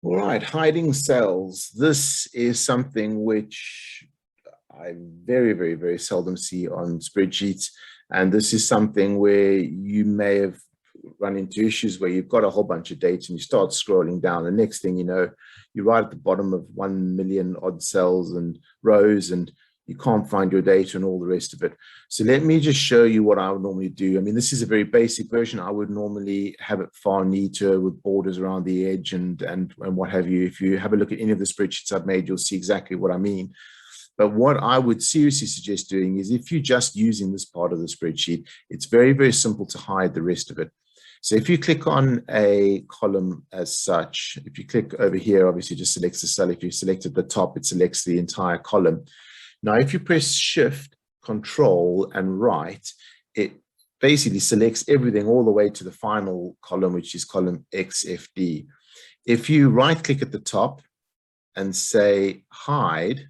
All right, hiding cells. This is something which I very seldom see on spreadsheets. And this is something where you may have run into issues where you've got a whole bunch of data and you start scrolling down. The next thing you know, you're right at the bottom of 1 million odd cells and rows, and you can't find your data and all the rest of it. So let me just show you what I would normally do. I mean, this is a very basic version. I would normally have it far neater with borders around the edge and what have you. If you have a look at any of the spreadsheets I've made, you'll see exactly what I mean. But what I would seriously suggest doing is if you're just using this part of the spreadsheet, it's very simple to hide the rest of it. So if you click on a column as such, if you click over here, obviously it just selects the cell. If you select at the top, it selects the entire column. Now, if you press Shift, Control, and Right, it basically selects everything all the way to the final column, which is column XFD. If you right-click at the top and say Hide,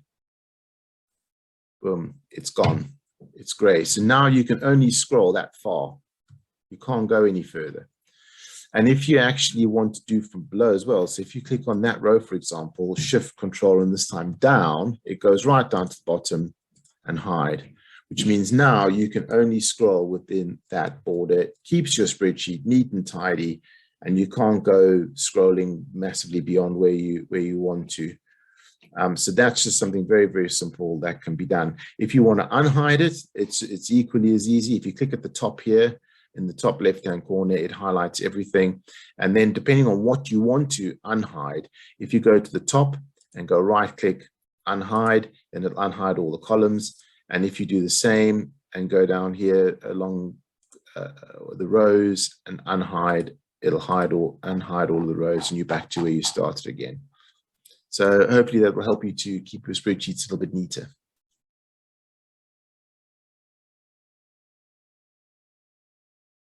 boom, it's gone. It's gray. So now you can only scroll that far. You can't go any further. And if you actually want to do from below as well, so if you click on that row, for example, Shift, Control, and this time down, it goes right down to the bottom and hide, which means now you can only scroll within that border. It keeps your spreadsheet neat and tidy, and you can't go scrolling massively beyond where you want to. So that's just something very simple that can be done. If you want to unhide it, it's equally as easy. If you click at the top here, in the top left-hand corner, it highlights everything. And then depending on what you want to unhide, if you go to the top and go right-click, unhide, then it'll unhide all the columns. And if you do the same and go down here along the rows and unhide, it'll unhide all the rows, and you're back to where you started again. So hopefully that will help you to keep your spreadsheets a little bit neater.